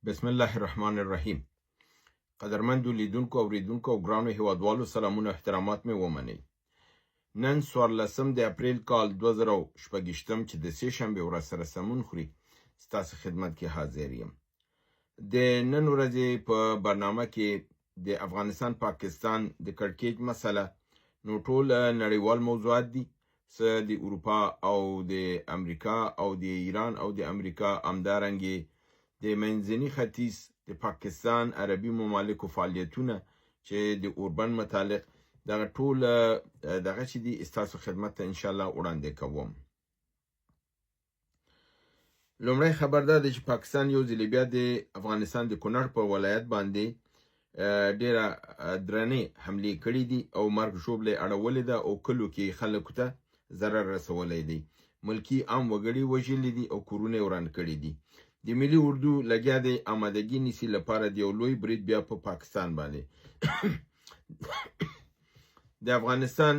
بسم الله الرحمن الرحیم. قدرمندو لیدونکو اوریدونکو او ګرانو هیوادوالو سلامونه او احترامات مې ومنئ. نن 14 د اپریل کال 2016 چې د سې شنبې ورځ سره سمون خوري ستاسو خدمت کې حاضر یم. د نن ورځې په برنامه کې د افغانستان پاکستان د کړکېچ مسله نو ټول نړیوال موضوعات دي، څه د اروپا او د امریکا او د ایران او د امریکا همدارنګې د منځني ختیځ د پاکستان عربي ممالکو فعالیتونه چې د اوربند متعلق دغه ټول دغه چې دي ستاسو خدمت ته انشاءالله وړاندې کوم. لومړی خبر دا دی چې پاکستان یو ځل بیا د افغانستان د کونړ په ولایت باندې ډیره درنې حملې کړې دي او مرګ ژوبله اړولې ده او کلو کې خلکو ته ضرر رسولی دی. ملکی عام وګړي وژلي دي او کورونه وران کړي دي. د ملي اردو لګیا دی آمادګي نیسي لپاره د یو لوی برید بیا په پاکستان باندې. د افغانستان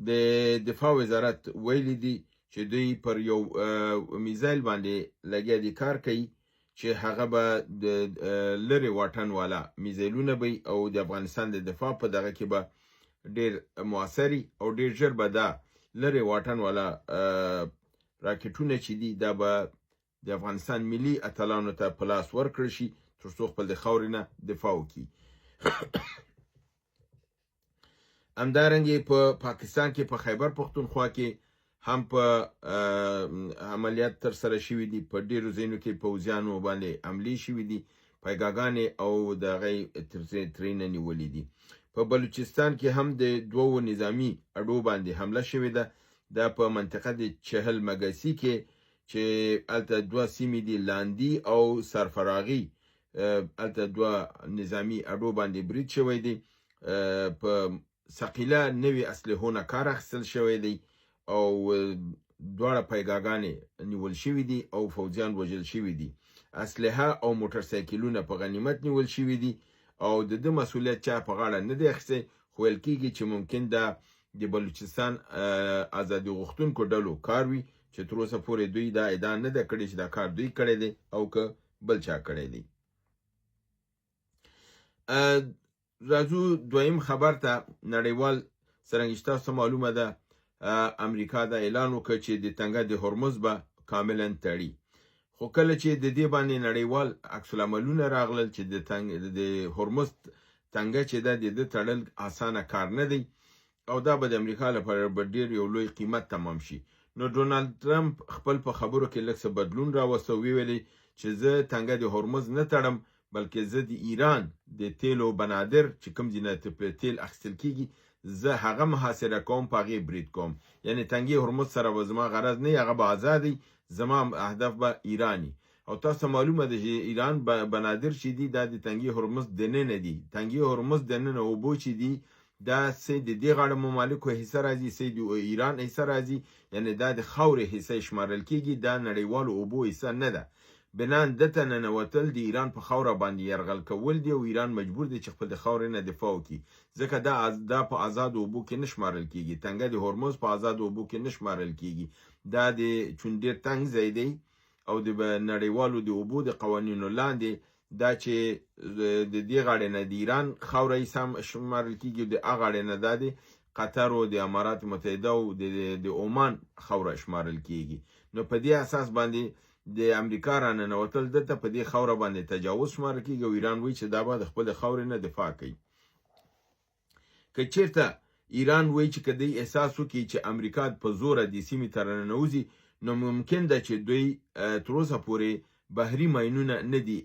د دفاع وزارت ویلي دي چې دوی پر یو میزایل باندې لګیا دي کار کوي چې هغه به د لرې واټن والا میزایلونه به او د افغانستان د دفاع په دغه کې به ډیر موثري او ډیر ژر به دا لرې واټن والا راکټونه چې دي دا به د افغانستان ملي اتلانو ته په لاس ورکړل شي تر څو خپل د خاورې نه دفاع وکړي. همدارنګې په پاکستان کې په خیبر پښتونخوا کې هم په عملیات ترسره شوي دي. په ډیرو ځایونو کې پوځیانو باندې حملې شوي دي، پیګاګانې او دغه ترینه نیولې دي. په بلوچستان کې هم د دوو نظامي اډو باندې حمله شوې ده. دا په منطقه د چهل مګسي کې چې هلته دوه سیمې دي، لاندي او سرفراغي، هلته دوه نظامي اډو باندې برید شوی دی. په ثقیله نوي اسلحو نه کار اخیستل شوی دی او دواړه پیګاګانې نیول شوي دي او فوجیان وژل شوي دي. اسلحه او موټر سایکلونه په غنیمت نیول شوي دي او د ده مسؤلیت چا په غاړه نه دی اخیستی. خو ویل کېږي چې ممکن دا د بلوچستان ازادي غوښتونکو ډلو کار وي چې تر اوسه پورې دوی دا ادعا نه ده کړې چې دا کار دوی کړی دی او که بل چا کړی دی. راځو دویم خبر ته. نړیوال څرنګه چې تاسو معلومه ده امریکا دا اعلان وکړ چې د تنګه د هرمز به کاملا تړي. خو کله چې د دې باندې نړیوال عکس العملونه راغلل چې د هرمز تنګه چې ده د ده تړل اسانه کار نه دی او دا به د امریکا لپاره به ډېر یو لوی قیمت تمام شي. نو ډونالد ټرمپ خپل په خبرو کې لږ څه بدلون راوسته او ویلي چې زه تنګه د هرمز نه تړم بلکې زه د ایران د تیلو بنادر چې کوم ځای نه تیل اخیستل کیږي زه هغه محاصره کوم، په هغې برید کوم. یعنې تنګې هرمز سره به زما غرض نه وي، هغه به ازادي، زما هدف به ایراني. او تاسو معلومه ده چې ایران بنادر چې دي دا د تنګې هرمز دننه دي. تنګې هرمز دننه اوبو چې دي دا سې د دې غاړه ممالکو حصه راځي، سې د ایران حصه راځي، یعنې دا د خاورې حصه شمارل کیږي، دا نړیوالو اوبو حصه نه ده. بنان دته ننوتل د ایران په خاوره باندې یرغل کول دی او ایران مجبور دی چې خپل د خاورې نه دفاع وکړي، ځکه دا په آزادو اوبو کې نه شمارل کیږي. تنګه د هرمز په آزادو اوبو کې نه شمارل کیږي. دا د چون ډېر تنګ ځای دی او د نړیوالو د اوبو د قوانینو لاندې دا چې د دې غاړې نه د ایران خاوره یې سم شمارل کیږي، د هغه غاړې نه دا د قطر او د امارات متحده او د عمان خاوره شمارل کیږي. نو په دې اساس باندې د امریکا راننوتل دته په دې خاوره باندې تجاوز شمارل کیږي او ایران وایي چې دا به د خپل خاورې نه دفاع کوي. که چیرته ایران وایي چې که دوی احساس وکړي چې امریکا په زوره دې سیمې ته راننوځي نو ممکن ده چې دوی تر اوسه پورې بحري ماینونه نه دي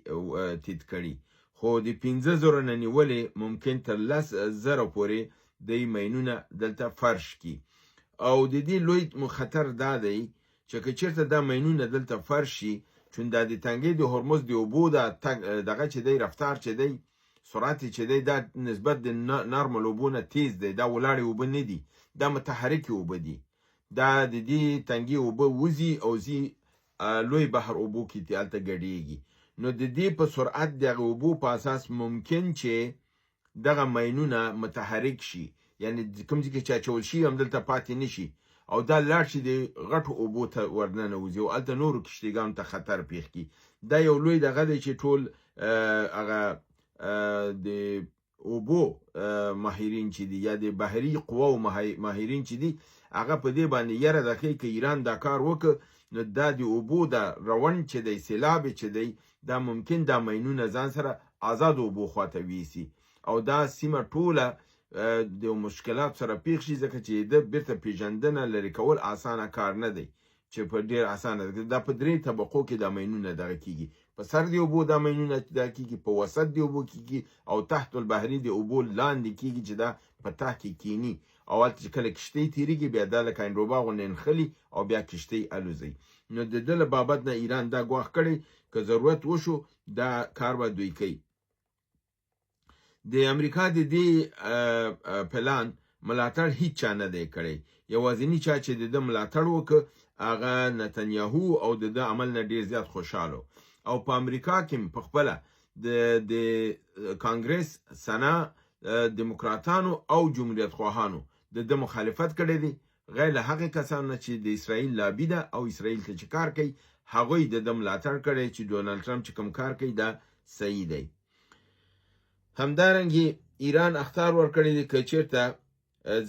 تید کړي، خو د 15,000 نه نیولې ممکن تر 10,000 پورې دوی ماینونه دلته فرش کړي. او د دې لوی خطر دا دی چې که چیرته دا ماینونه دلته فرش شي، چون دا د تنګې د هرمز د اوبو دغه چې دی رفتار چې دی سرعت چې دی دا نسبت د نارمل اوبو نه تیز دی، دا ولاړې اوبه نه دي، دا متحرکې اوبه دي. دا د دې تنګې اوبه وځي او ځي لوی بحر اوبو کې هلته ګډېږي. نو د دې په سرعت دغه اوبو په اساس ممکن چې دغه ماینونه متحرک شي، یعنې کوم ځای کې چې اچول شي همدلته پاتې نه شي او دا لاړ شي د غټو اوبو ته ورننوځي او هلته نورو کشتیګانو ته خطر پېښ کړي. دا یو لوی دغه دی چې ټول هغه د اوبو ماهرین چې دي یا د بحري قواو ماهرین چې دي هغه په دې باندې یره ده که ایران دا کار وکړ نو دا د اوبو د روند چې دی سیلاب چې دی دا ممکن دا ماینونه ځان سره آزاد اوبو خواته ویسي او دا سیمه ټوله د مشکلات سره پیښ شي ځکه چې د بیرته پیژندنه لري کول اسانه کار نه دی چې په ډیر اسانه دا په درې طبقو کې د ماینونه دغه کیږي په سر دی اوبو د ماینونه دغه کیږي په وسط دی اوبو کیږي او تحت البحري دی اوبو لاندې کیږي چې دا په تحت کې کینی او چې کله کشتۍ تیریږي بیا دا لکه انډروبا غوندې نښلي او بیا کشتۍ الوزي. نو د دې له بابت نه ایران دا ګواښ کړی که ضرورت وشو دا کار به دوی کوي. د امریکا د دې پلان ملاتړ هیڅ چا نه دی کړی. یوازینی چا چې د ده ملاتړ وکړ هغه نتنیاهو او د ده عمل نه ډېر زیات خوشحاله او په امریکا کې په خپله د کانګرس سنا دموکراتانو او جمهوریت خواهانو د ده مخالفت کړی دی غیر له هغې کسانو چې د اسرائیل لابي ده او اسرائیل ته چې کار کوي هغوی د ده ملاتړ کړی چې ډونالډ ټرمپ چې کوم کار کوي دا صحیح دی. همدارنګې ایران اخطار ورکړی دی که چېرته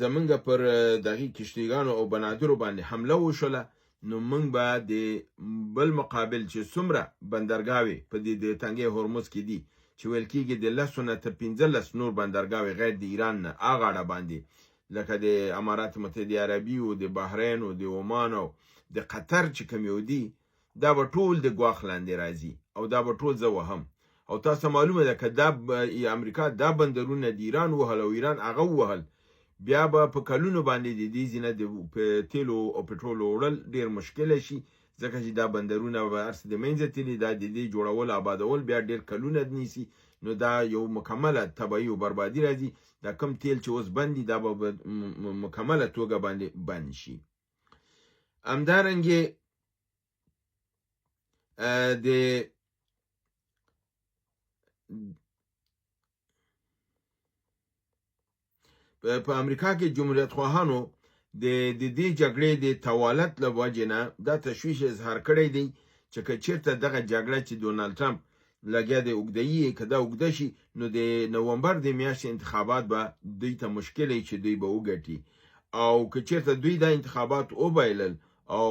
زمونږ پر دغې کشتیګانو او بنادرو باندې حمله وشوله نو موږ به د بل مقابل چې څومره بندرګاوې په دې د تنګې هرمز کې دي چې ویل کېږي د 10 نه تر 15 نور بندرګاوې غیر د ایران نه هغه اړه باندې لکه د امارات متحده عربي او د بحرین او د عمان او د قطر چې کوم یو دي دا به ټول د ګواښ لاندې راځي او دا به ټول زه وهم او تاسو معلومه ده که دا امریکا دا بندرونه د ایران وهل او ایران هغه وهل بیا به په کلونو باندې د دې ځینه د تیلو او پټرولو وړل ډېر مشکله شي ځکه چې دا بندرونه به هر څه د منځه تلي دا د دې جوړول آبادول بیا ډېر کلونه نیسي نو دا یو مکمله تباهي او بربادي راځي. دا کم تیل چې اوس بند دي دا به مکمله توګه باندې بند شي. همدارنګې د په امریکا کې جمهوریت خواهانو د دې جګړې د توالت له وجې نه دا تشویش اظهار کړی دی چې که چېرته دغه جګړه چې ډونالډ ټرمپ لګیا دی اوږدوي که دا اوږده شي نو د نومبر د میاشتې انتخابات به دوی ته مشکل وي چې دوی به وګټي او که چېرته دوی دا انتخابات وبایلل او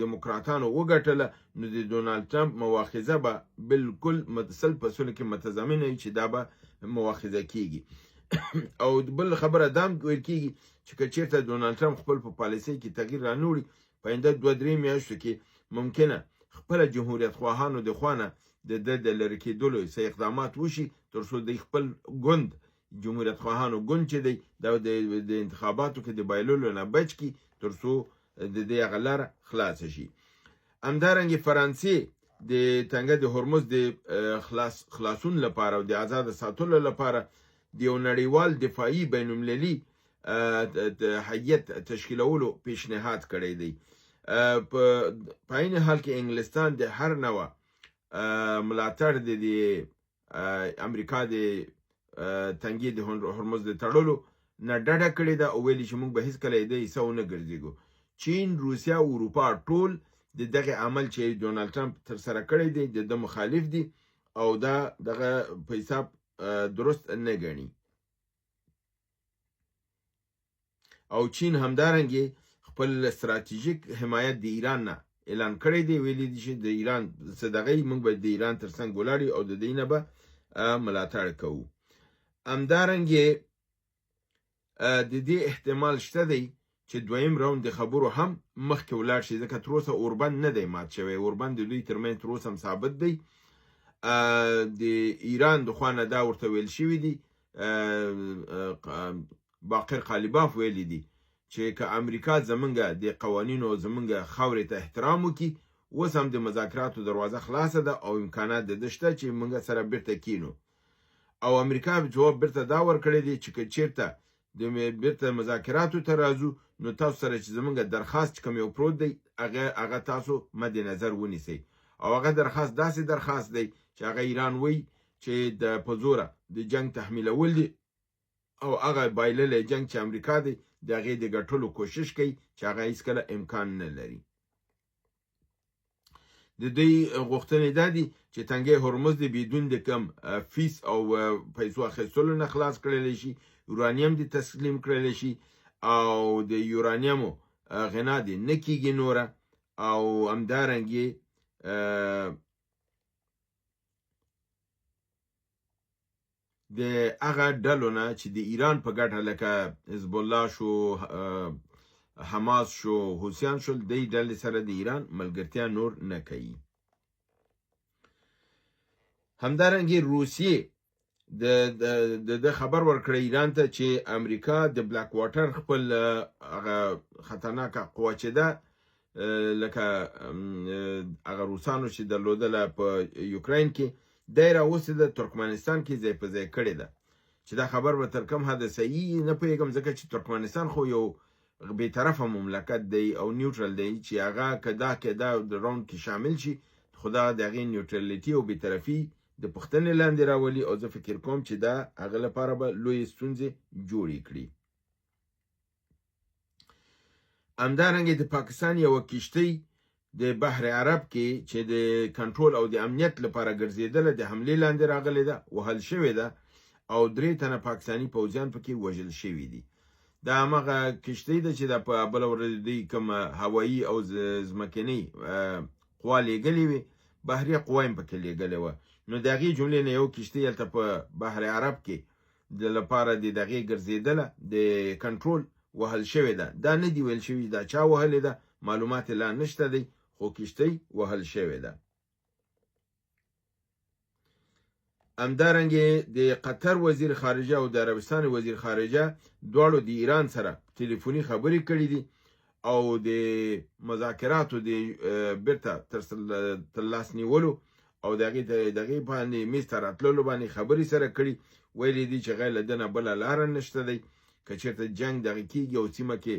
دموکراتانو وګټله نو د ډونالډ ټرمپ مواخذه به بالکل 100% کې متضمنه وي چې دا به مواخذه کیږي. او بل خبره دا هم ویل کېږي چې که چېرته ډونالډ ټرمپ خپل په پالیسۍ کې تغییر رانوړي په آینده 2-3 میاشتو کې ممکنه خپله جمهوریت خواهانو د خوا نه د ده د لرې کېدلو څه اقدامات وشي تر څو د خپل ګوند جمهوریت خواهانو ګوند چې دی دا د انتخاباتو کې د بایللو نه بچ کړي تر څو د دې هغه لاره خلاصه شي. همدارنګې فرانسې د تنګه د هرمز د خلاصون لپاره او د آزاده ساتلو لپاره د یو نړیوال دفاعي بین المللي هیئت تشکیلولو پیشنهاد کړی دی. په عین حال کې انګلستان د هر نوع ملاتړ د امریکا د تنګې د هرمز د تړلو نه ډډه کړې ده او ویلي چې موږ به هیڅکله د حصه ونه ګرځېږو. چین، روسیه او اروپا ټول د دغه عمل چې ډونالډ ټرمپ ترسره کړی دی د ده مخالف دي او دا دغه په حساب درست نه ګڼي. او چین همدارنګې خپل استراتیژیک حمایت د ایران نه اعلان کړی دی ویلي دي چې د ایران صدغې موږ به د ایران ترڅنګ ولاړ او د دې نه به ملاتړ کوو. همدارنګې د دې احتمال شته دی چې دویم راوند د خبرو هم مخکې ولاړ شي ځکه تر اوسه اوربند نه دی مات شوی. اوربند د دوی ترمنځ تر اوسه هم ثابت دی. د ایران د خوا نه دا ورته ویل شوي دي باقر قالیباف ویلي دي چې که امریکا زمونږ د قوانینو او زمونږ خاورې ته احترام وکړي اوس هم د مذاکراتو دروازه خلاصه ده او امکانات د ده شته چې موږ سره بیرته کینو. او امریکا جواب بیرته دا ورکړی دی چې که چېرته د بیرته مذاکراتو ته راځو نو تاسو سره چې زمونږ درخواست کوم یو پروت دی هغه تاسو مد نظر ونیسئ. او هغه درخواست داسې درخواست دی چې هغه ایران وایي چې په زوره د جنگ تحمیلول دي او هغه بایللی جنگ چې امریکا دی د هغې د ګټلو کوشش کوي چې هغه هیڅکله امکان نه لري. د دوی غوښتنې دا دي چې تنګی هرمز د بدون د کم فیس او پیسو اخیستلو نه خلاص کړلی شي، یورانیم دې تسلیم کړلی شي او د یورانیمو غنا دې نه کیږي نوره، او همدارنګې د هغه ډلو نه چې د ایران په ګټه لکه حزب الله شو، حماس شو، حوثیان شول، د ډلې سره د ایران ملګرتیا نور نه کوي. همدارنګې روسیې د خبر ورکړی ایران ته چې امریکا د بلاک واټر خپل هغه خطرناکه قوه چې ده لکه هغه روسانو چې درلودله په یوکراین کې، دی راوستې ده ترکمنستان کې ځای په ځای کړې ده. چې دا خبر به تر کوم حده صحیح نه پوهېږم، ځکه چې ترکمنستان خو یو بېطرفه مملکت دی او نیوټرل دی چې هغه که دا د راوند کې شامل شي، خو دا د هغې نیوټرلیټي او بېطرفي د پوښتنې لاندې راولي، او زه فکر کوم چې دا هغه لپاره به لویې ستونزې جوړې کړي. همدارنګې د پاکستان یوه کښتۍ د بحر عرب کې چې د کنټرول او د امنیت لپاره ګرځېدله د حملې لاندې راغلې ده، وهل شوې ده او 3 تنه پاکستاني پوځیان پکې وژل شوي دي. دا همغه کښتۍ ده چې دا په بله ورځ دوی کوم هوایي او ځمکنۍ قوا لېږلې وې، بحري قوا هم پکې لېږلې وه. نو د هغې جملې نه یو کښتۍ هلته په بحر عرب کې د لپاره د دغې ګرځېدله د کنټرول وهل شوې ده. دا نه دي ویل شوي دا چا وهلې ده، معلومات لا نشته دی، خو کښتۍ وهل شوې ده. همدارنګې د قطر وزیر خارجه او د عربستان وزیر خارجه دواړو د ایران سره تلیفوني خبرې کړې دي او د مذاکراتو د بیرته ترلاس نیولو او د هغې باندې میز ته راتللو باندې خبرې سره کړي. ویلي دي چې غیر له ده نه بله لاره نشته دی، که چېرته جنګ دغه کېږي او سیمه کې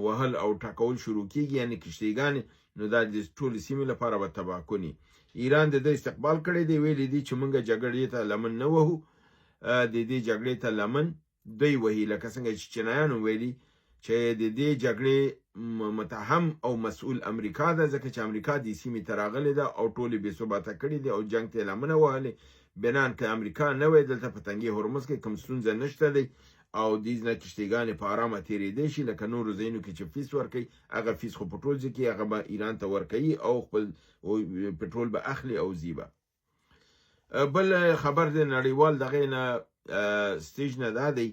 وهل او ټکول شروع کېږي، یعنې کښتیګانې، نو دا د ټولې سیمې لپاره به تباکوني. ایران د ده استقبال کړی دی، ویلي دي چې موږ جګړې ته لمن نه وهو، د دې جګړې ته لمن دوی وهي، لکه څنګه چې چینایانو ویلي چې د دې جګړې متهم او مسؤل امریکا ده، ځکه چې امریکا دې سیمې ته راغلې ده او ټولې بې ثباته کړي دي او جنګ ته یې لمنه وهلې. بنان که امریکا نه وی دلته په تنګي هرمز کې کوم ستونزه نشته دی او دې نه کښتیګانې په ارامه تېرېدی شي، لکه نورو ځایونو کې چې فیس ورکوي، هغه فیس خو پټرول ځای کې هغه به ایران ته ورکوي او خپل پټرول به اخلي او ځي به. بل خبر د نړیوال دغې نه سټیج نه دا دی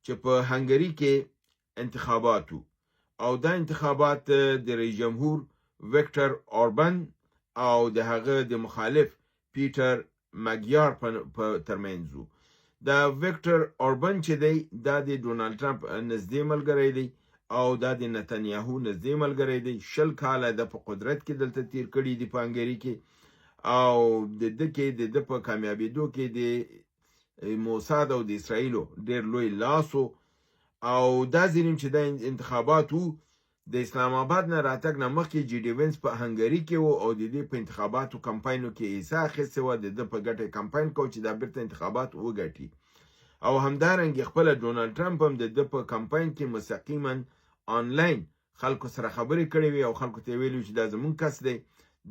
چې په هنګري کې انتخاباتو او دا انتخابات د رئیس جمهور ویکټر اوربن او د هغه د مخالف پیټر مګیار په ترمنځ و. دا ویکټر اوربن چې دی دا د ډونالډ ټرمپ نږدې ملګری دی او دا د نتنیاهو نږدې ملګری دی. 20 کاله د په قدرت کې دلته تیر کړي دي په هنګري کې او د ده کې د ده په کامیابېدو کې د موساد او د اسرائیلو ډېر لوی لاس و. او دا ځینیم چې دا انتخابات و د اسلام آباد نه راتګ نه مخکې جي ډي وینس په هنګري کې و او د دې په انتخاباتو کمپاینو کې حصه اخیستې وه، د ده په ګټه کمپاین کو چې دا بیرته انتخابات وګټي. او همدارنګې خپله ډونالډ ټرمپ هم د ده په کمپاین کې مستقیما آنلاین خلکو سره خبرې کړې وې او خلکو ته یې ویلي چې دا زموږ کس دی،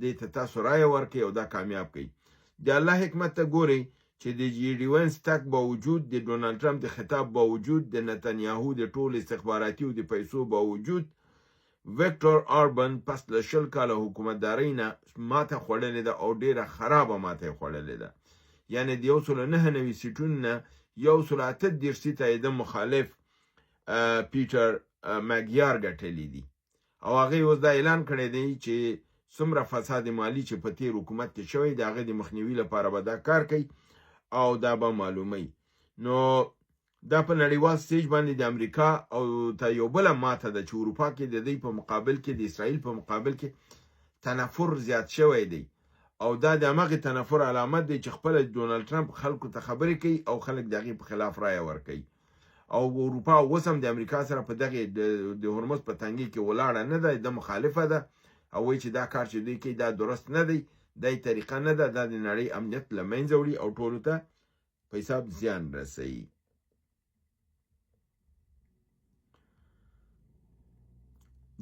دې ته تاسو رایه ورکړئ او دا کامیاب کړئ. د الله حکمت ته ګورئ چې د جي ډي وینس تګ باوجود، د ډونالډ ټرمپ د خطاب باوجود، د نتنیاهو د ټول استخباراتي او د پیسو باوجود، ویکټور اوربن پس له 20 کاله حکومتدارۍ نه ماته خوړلې ده او ډېره خرابه ماته یې خوړلې ده. یعنې د 199 سیټونو نه 138 سیټه یې د مخالف پیټر مګیار ګټلي دي او هغې اوس دا اعلان کړی دی چې څومره فساد مالي چې په تېر حکومت کې شوی د هغې د مخنیوي لپاره به دا کار کوي او دا به معلوموي. نو دا په نړیوال سټیج باندې د امریکا او ته یو بله ماته ده چې اروپا کې د دوی په مقابل کې د اسرائیل په مقابل کې تنفر زیات شوی دی او دا د همغې تنفر علامت دی چې خپله ډونالډ ټرمپ خلکو ته خبرې کوي او خلک د هغې په خلاف رایه ورکوي. او اروپا اوس هم د امریکا سره په دغې د هرمز په تنګي کې ولاړه نه ده، د مخالفه ده او وایي چې دا کار چې دوی کوي دا درست نه دی، دا طریقه نه ده، دا د نړۍ امنیت له منځه وړي او ټولو ته په حساب زیان رسوي.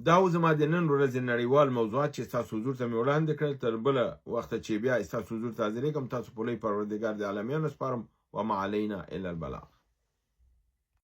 دا و زما د نن ورځې نړیوال موضوعات چې ستاسو حضور ته مې وړاندې کړل. تر بله وخته چې بیا ستاسو حضور ته حاضرېږم، تاسو په لوی پروردګار د عالمیانو سپارم. وما علینا الا البلاغ.